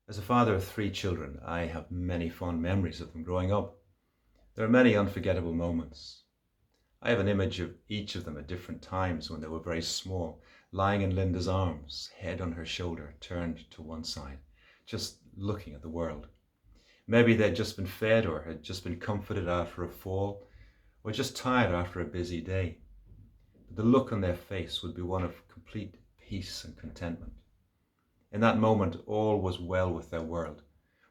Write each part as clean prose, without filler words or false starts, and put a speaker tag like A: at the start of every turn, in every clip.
A: As a father of three children, I have many fond memories of them growing up. There are many unforgettable moments. I have an image of each of them at different times when they were very small, lying in Linda's arms, head on her shoulder, turned to one side, just looking at the world. Maybe they'd just been fed or had just been comforted after a fall, or just tired after a busy day. But the look on their face would be one of complete peace and contentment. In that moment, all was well with their world.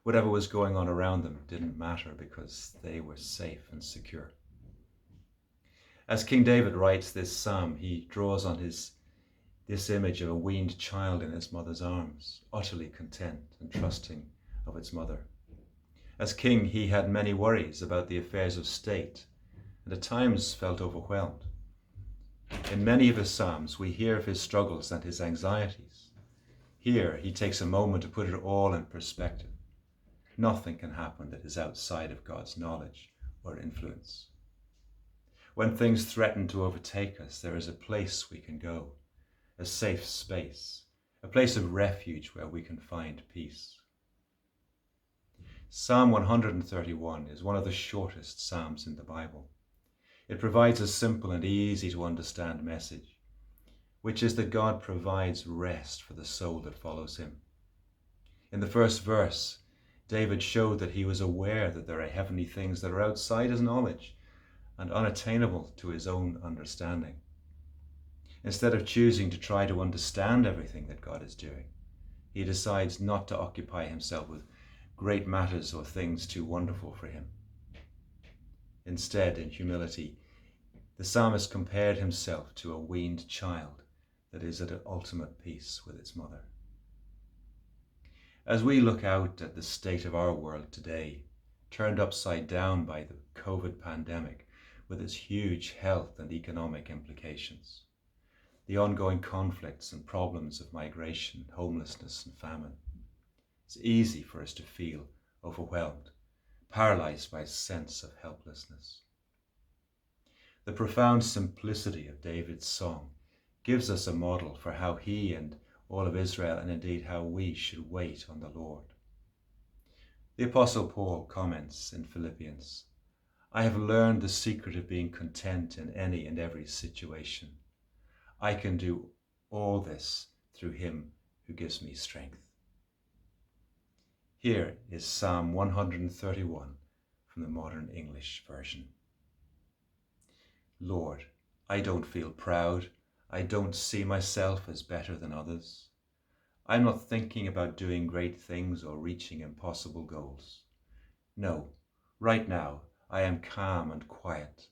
A: Whatever was going on around them didn't matter because they were safe and secure. As King David writes this psalm, he draws on this image of a weaned child in his mother's arms, utterly content and trusting of its mother. As king, he had many worries about the affairs of state and at times felt overwhelmed. In many of his psalms, we hear of his struggles and his anxieties. Here, he takes a moment to put it all in perspective. Nothing can happen that is outside of God's knowledge or influence. When things threaten to overtake us, there is a place we can go, a safe space, a place of refuge where we can find peace. Psalm 131 is one of the shortest psalms in the Bible. It provides a simple and easy to understand message, which is that God provides rest for the soul that follows him. In the first verse, David showed that he was aware that there are heavenly things that are outside his knowledge and unattainable to his own understanding. Instead of choosing to try to understand everything that God is doing, he decides not to occupy himself with great matters or things too wonderful for him. Instead, in humility, the psalmist compared himself to a weaned child that is at ultimate peace with its mother. As we look out at the state of our world today, turned upside down by the COVID pandemic with its huge health and economic implications, the ongoing conflicts and problems of migration, homelessness and famine, it's easy for us to feel overwhelmed, paralyzed by a sense of helplessness. The profound simplicity of David's song gives us a model for how he and all of Israel, and indeed how we should wait on the Lord. The Apostle Paul comments in Philippians, "I have learned the secret of being content in any and every situation. I can do all this through him who gives me strength." Here is Psalm 131 from the Modern English Version. Lord, I don't feel proud. I don't see myself as better than others. I'm not thinking about doing great things or reaching impossible goals. No, right now I am calm and quiet,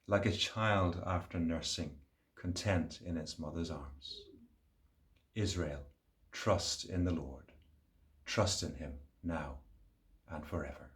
A: like a child after nursing, content in its mother's arms. Israel, trust in the Lord. Trust in him now and forever.